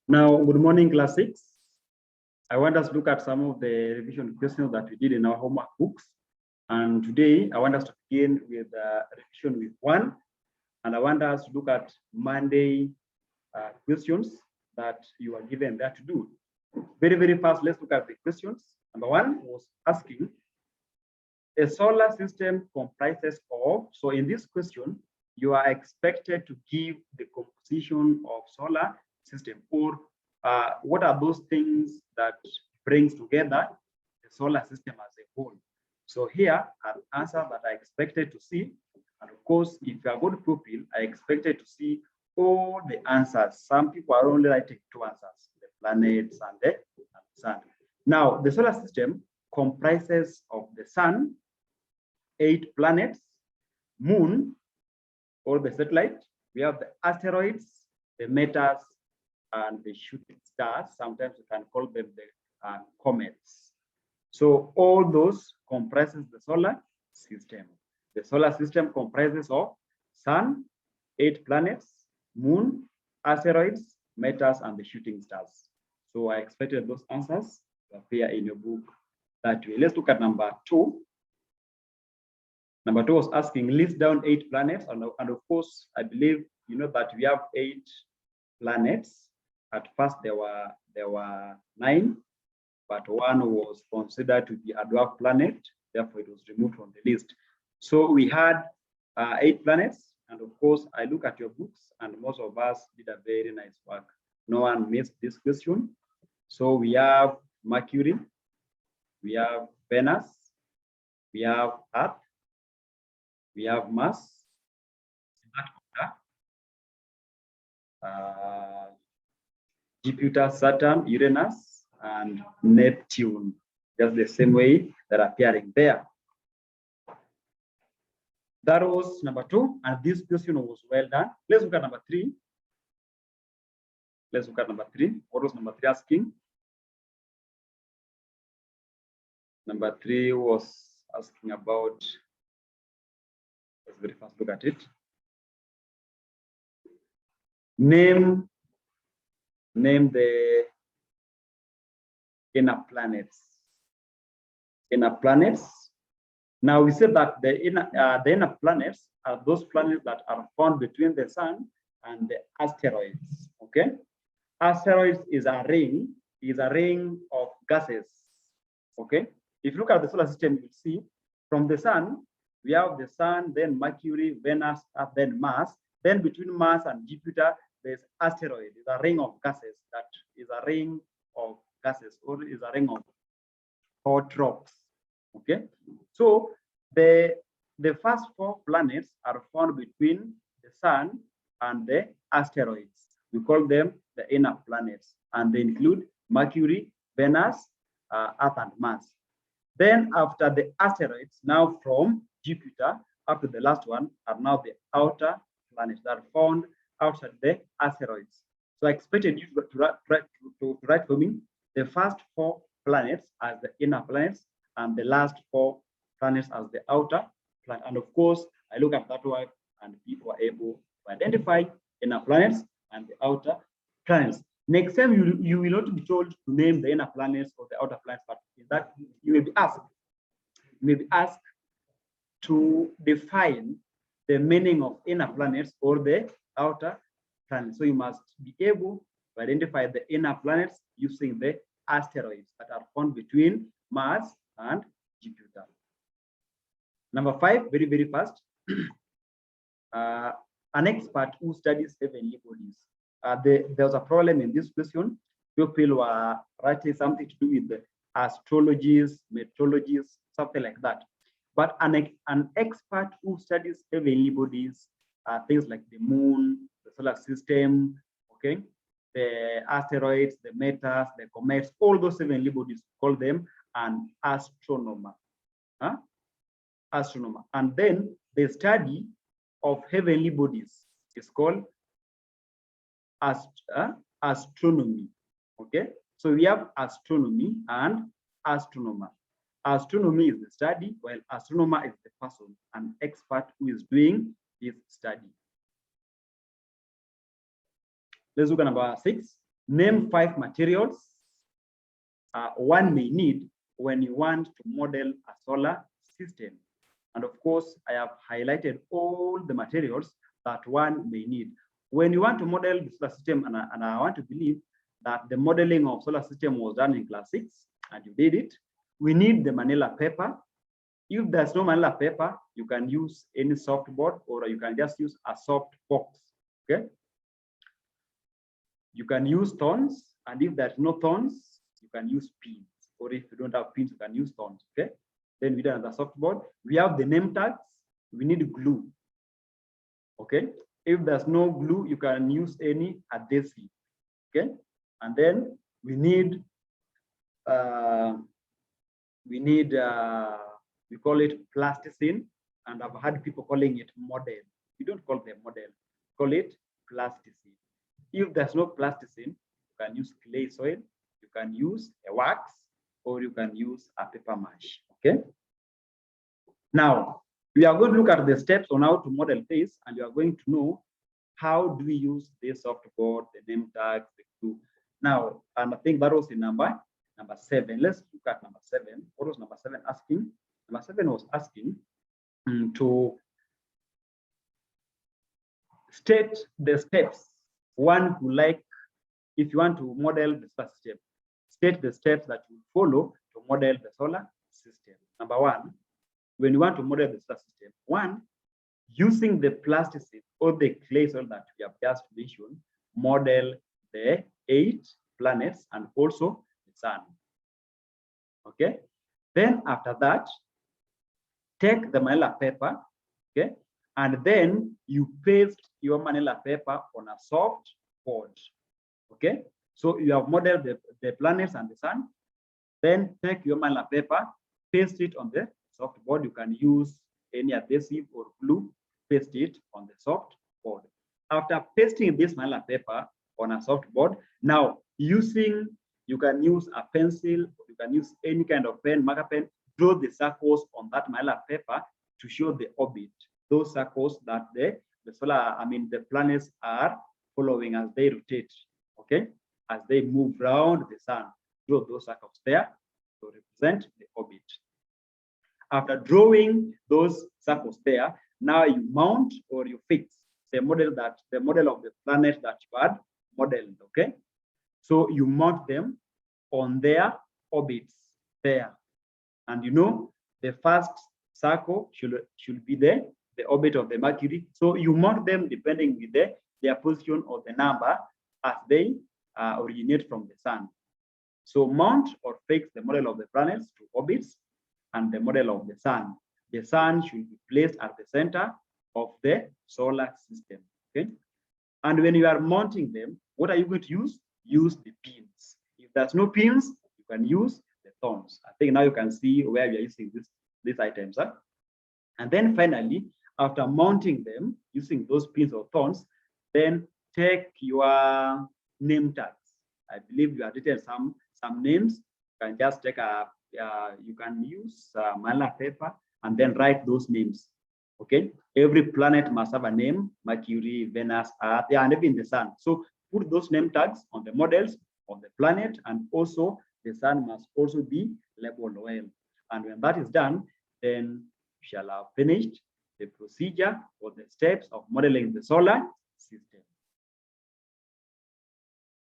Now, good morning, class 6. I want us to look at some of the revision questions that we did in our homework books. And today, I want us to begin with revision with 1. And I want us to look at Monday questions that you are given there to do. Very, very fast, let's look at the questions. Number 1 was asking, a solar system comprises of, so in this question, you are expected to give the composition of solar system, or what are those things that brings together the solar system as a whole. So here are answers that I expected to see. And of course, if you are good pupil, I expected to see all the answers. Some people are only writing 2 answers, the planets and the sun. Now, the solar system comprises of the sun, 8 planets, moon, or the satellite. We have the asteroids, the meteors, and the shooting stars. Sometimes we can call them the comets. So all those comprises the solar system. The solar system comprises of sun, 8 planets, moon, asteroids, meteors, and the shooting stars. So I expected those answers to appear in your book that way. Let's look at number 2. Number 2 was asking, list down 8 planets. And of course, I believe you know that we have 8 planets. At first, there were 9, but one was considered to be a dwarf planet. Therefore, it was removed from the list. So we had 8 planets. And of course, I look at your books, and most of us did a very nice work. No one missed this question. So we have Mercury, we have Venus, we have Earth, we have Mars, Jupiter, Saturn, Uranus, and Neptune, just the same way that are appearing there. That was number 2, and this question was well done. Let's look at number 3. Let's look at number 3. What was number 3 asking? Number 3 was asking about, let's very fast look at it. Name the inner planets. Inner planets. Now we said that the inner planets are those planets that are found between the sun and the asteroids. Okay, asteroids is a ring of gases. Okay, if you look at the solar system, you see from the sun we have the sun, then Mercury, Venus, Earth, then Mars. Then between Mars and Jupiter, there's asteroid. It's a ring of gases. That is a ring of gases, or is a ring of hot rocks. Okay, so the first 4 planets are found between the sun and the asteroids. We call them the inner planets, and they include Mercury, Venus, Earth, and Mars. Then after the asteroids, now from Jupiter up to the last one are now the outer planets that are found outside the asteroids. So I expected you to write for me the first 4 planets as the inner planets and the last 4 planets as the outer planet. And of course, I look at that work and people are able to identify inner planets and the outer planets. Next time, you will not be told to name the inner planets or the outer planets, but in that you may be asked to define the meaning of inner planets or the outer planets. So you must be able to identify the inner planets using the asteroids that are found between Mars and Jupiter. Number 5, very, very fast. An expert who studies heavenly bodies. There was a problem in this question. People were writing something to do with the astrologies, meteorologies, something like that. But an expert who studies heavenly bodies, things like the moon, the solar system, okay, the asteroids, the meteors, the comets, all those heavenly bodies, call them an astronomer. Astronomer. And then the study of heavenly bodies is called astronomy. Okay, so we have astronomy and astronomer. Astronomy is the study, while astronomer is the person, an expert who is doing this study. Let's look at number 6. Name 5 materials one may need when you want to model a solar system. And of course, I have highlighted all the materials that one may need. When you want to model the solar system, and I want to believe that the modeling of solar system was done in class 6, and you did it, we need the manila paper. If there's no manila paper, you can use any soft board, or you can just use a soft box, okay? You can use thorns, and if there's no thorns, you can use pins. Or if you don't have pins, you can use thorns, okay? Then we do another soft board. We have the name tags. We need glue, okay? If there's no glue, you can use any adhesive, okay? And then we need, we call it plasticine, and I've had people calling it model. We don't call them model, call it plasticine. If there's no plasticine, you can use clay soil, you can use a wax, or you can use a paper mache, okay? Now, we are going to look at the steps on how to model this, and you are going to know how do we use this soft board, the name tags, the glue. Now, and I think that was in number 7. Let's look at number 7. What was number 7 asking? Number 7 was asking to state the steps one would like, if you want to model the solar system, state the steps that you follow to model the solar system. Number 1, when you want to model the solar system, 1, using the plasticine or the clay soil that we have just mentioned, model the 8 planets and also the sun. Okay. Then after that, take the manila paper, okay, and then you paste your manila paper on a soft board. Okay. So you have modeled the planets and the sun. Then take your manila paper, paste it on the soft board. You can use any adhesive or glue, paste it on the soft board. After pasting this manila paper on a soft board, now you can use a pencil, you can use any kind of pen, marker pen, draw the circles on that manila paper to show the orbit, those circles that the planets are following as they rotate, okay, as they move around the sun. Draw those circles there to represent the orbit. After drawing those circles there, now you mount or you fix the model of the planet that you had modeled, okay? So you mount them on their orbits there. And you know, the first circle should be the orbit of the Mercury. So you mount them depending with their position or the number as they originate from the sun. So mount or fix the model of the planets to orbits and the model of the sun. The sun should be placed at the center of the solar system, okay? And when you are mounting them, what are you going to use? Use the pins. If there's no pins, you can use the thorns. I think now you can see where we are using these items. Huh? And then finally, after mounting them using those pins or thorns, then take your name tags. I believe you have written some names. You can just take you can use manila paper and then write those names. Okay, every planet must have a name: Mercury, Venus, Earth, and even the sun. So put those name tags on the models of the planet, and also the sun must also be labeled well. And when that is done, then we shall have finished the procedure or the steps of modeling the solar system.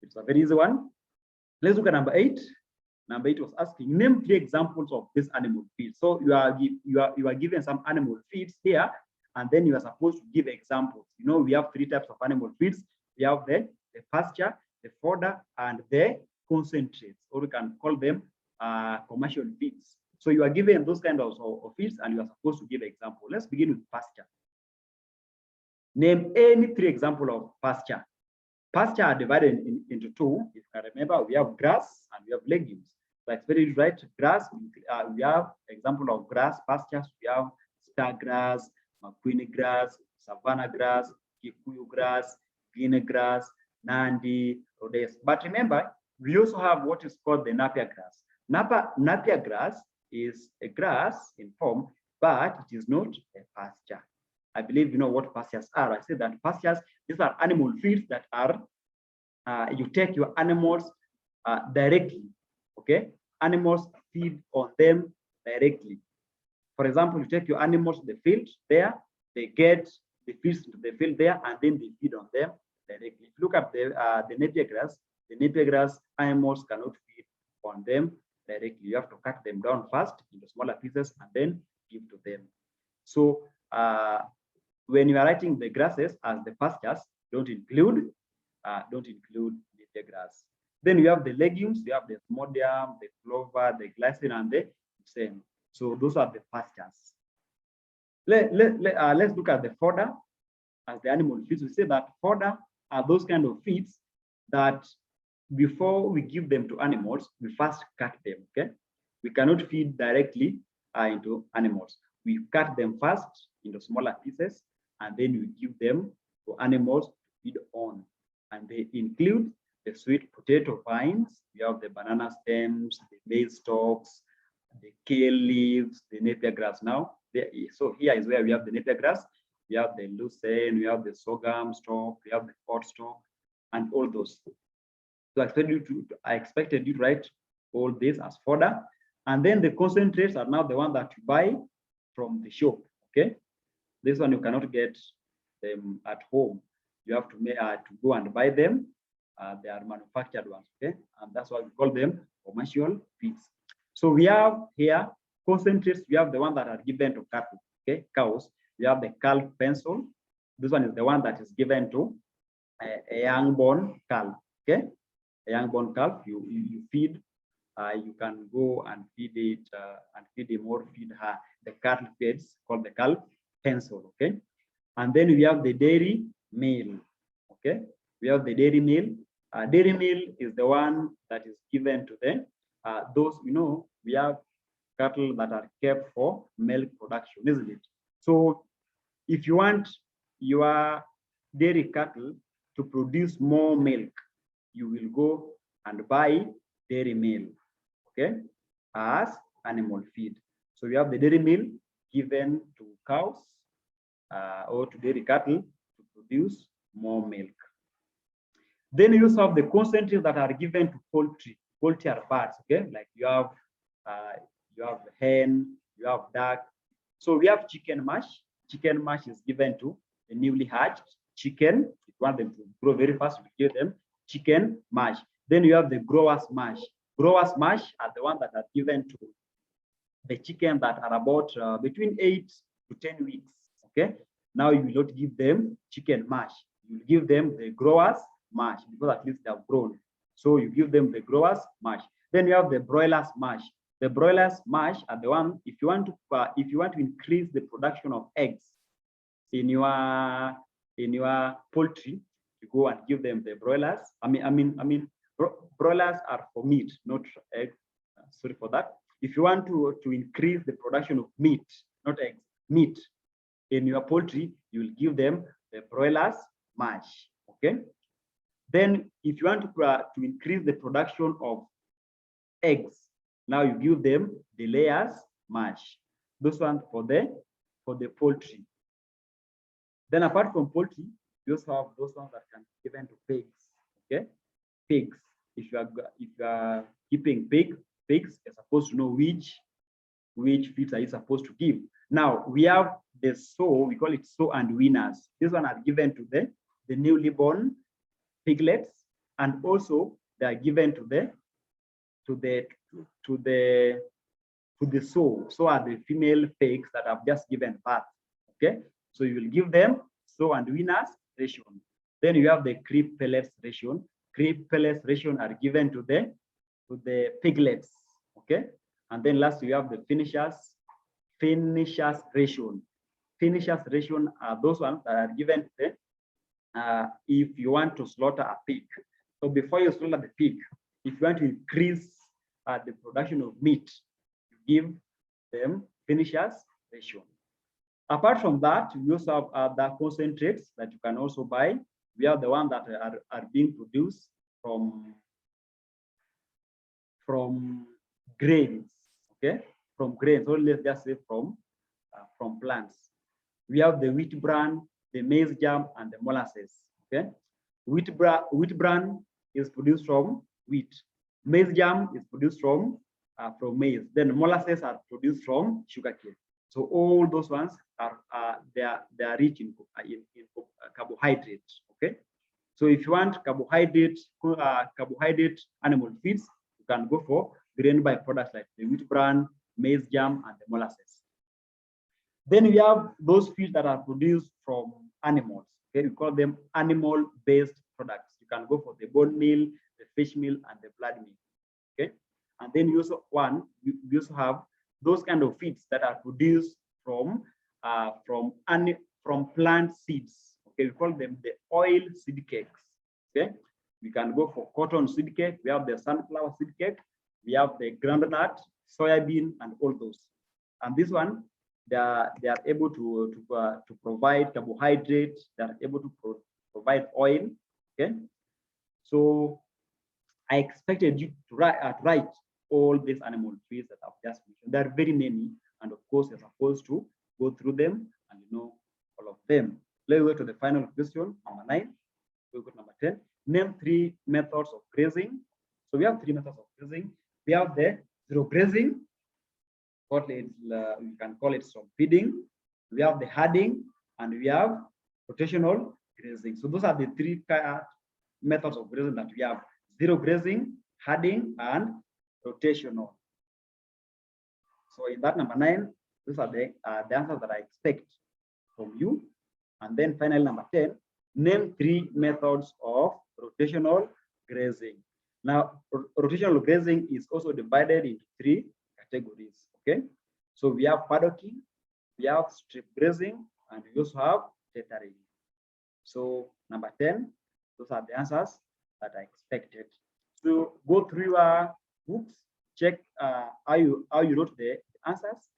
It's a very easy one. Let's look at number 8. Number 8 was asking, name 3 examples of this animal feed. So you are given some animal feeds here, and then you are supposed to give examples. You know, we have 3 types of animal feeds. We have the pasture, the fodder, and the concentrates, or we can call them commercial feeds. So you are given those kinds of feeds, and you are supposed to give example. Let's begin with pasture. Name any 3 examples of pasture. Pasture are divided into 2. If you can remember, we have grass and we have legumes. Like very right, grass, we have example of grass pastures. We have star grass, Makwini grass, Savannah grass, Kikuyu grass, Guinea grass, Nandi, Rhodes. But remember, we also have what is called the Napier grass. Napier grass is a grass in form, but it is not a pasture. I believe you know what pastures are. I said that pastures, these are animal feeds that are you take your animals directly, okay? Animals feed on them directly. For example, you take your animals to the field there, they get the fish to the field there, and then they feed on them directly. If you look at the napier grass animals cannot feed on them directly. You have to cut them down first into smaller pieces and then give to them. So when you are writing the grasses as the pastures, don't include napier grass. Then you have the legumes, you have the smodium, the clover, the glycine, and the same. So those are the pastures. Let's look at the fodder as the animal feeds. We say that fodder are those kind of feeds that before we give them to animals, we first cut them, okay? We cannot feed directly into animals. We cut them first into smaller pieces, and then we give them to animals to feed on. And they include the sweet potato vines, you have the banana stems, the maize stalks, the kale leaves, the napier grass. Now, so here is where we have the napier grass, we have the lucerne, we have the sorghum stalk, we have the pot stalk, and all those. So I expected you to write all this as fodder. And then the concentrates are now the one that you buy from the shop, okay? This one you cannot get them at home. You have to go and buy them. They are manufactured ones, okay? And that's why we call them commercial feeds. So we have here concentrates. We have the one that are given to cattle, okay, cows. We have the calf pencil. This one is the one that is given to a young-born calf, okay? A young-born calf, you feed. You can go and feed it and feed him or feed her. The cattle feeds called the calf pencil, okay? And then we have the dairy meal, okay? We have the dairy meal. Dairy meal is the one that is given to them. Those, we have cattle that are kept for milk production, isn't it? So if you want your dairy cattle to produce more milk, you will go and buy dairy meal, okay, as animal feed. So we have the dairy meal given to cows or to dairy cattle to produce more milk. Then you also have the concentrates that are given to poultry. Poultry are birds, okay? Like you have hen, you have duck. So we have chicken mash. Chicken mash is given to the newly hatched chicken. If you want them to grow very fast, we give them chicken mash. Then you have the growers mash. Growers mash are the ones that are given to the chicken that are about between 8 to 10 weeks, okay? Now you will not give them chicken mash. You will give them the growers mash because at least they have grown. So you give them the growers mash. Then you have the broilers mash. The broilers mash are the one if you want to increase the production of eggs in your poultry, you go and give them the broilers. Broilers are for meat, not eggs. Sorry for that. If you want to increase the production of meat, not eggs, meat in your poultry, you will give them the broilers mash. Okay. Then, if you want to increase the production of eggs, now you give them the layers mash. Those ones for the poultry. Then, apart from poultry, you also have those ones that can be given to pigs. Okay, pigs. If you are keeping pigs, you're supposed to know which feeds are you supposed to give. Now we have the sow. We call it sow and weaners. This one are given to the newly born piglets, and also they are given to the sow. So are the female pigs that have just given birth. Okay, so you will give them sow and weaners ration. Then you have the creep pellets ration. Creep pellets ration are given to the piglets. Okay, and then last you have the finishers ration. Finishers ration are those ones that are given to the if you want to slaughter a pig. So before you slaughter the pig, if you want to increase the production of meat, you give them finishers ration. Apart from that, we also have other concentrates that you can also buy. We have the ones that are being produced from grains, okay? From grains, or let's just say from plants. We have the wheat bran, the maize germ, and the molasses, okay? Wheat bran is produced from wheat. Maize jam is produced from maize. Then molasses are produced from sugarcane. So all those ones are they are rich in carbohydrates. Okay. So if you want carbohydrate animal feeds, you can go for grain byproducts like the wheat bran, maize jam, and the molasses. Then we have those feeds that are produced from animals. Okay, we call them animal-based products. You can go for the bone meal, the fish meal, and the blood meal. Okay, and then you also have those kind of feeds that are produced from plant seeds. Okay, we call them the oil seed cakes. Okay, we can go for cotton seed cake. We have the sunflower seed cake. We have the groundnut, soybean, and all those. And this one, they are able to provide carbohydrates. They are able to provide oil. Okay, so I expected you to write all these animal feeds that I've just mentioned. There are very many, and of course, you're supposed to go through them and you know all of them. Let's go to the final question, number 9. We'll go to number 10. Name 3 methods of grazing. So we have 3 methods of grazing. We have the zero grazing. You can call it some feeding. We have the herding, and we have rotational grazing. So those are the 3 methods of grazing that we have: zero grazing, herding, and rotational. So in that number 9, those are the answers that I expect from you. And then finally, number 10, name 3 methods of rotational grazing. Now, rotational grazing is also divided into 3 categories. Okay, so we have paddocking, we have strip grazing, and we also have tethering. So number 10, those are the answers that I expected. So go through your books, check how you wrote the answers,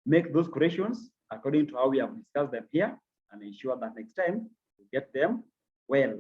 make those corrections according to how we have discussed them here, and ensure that next time you get them well.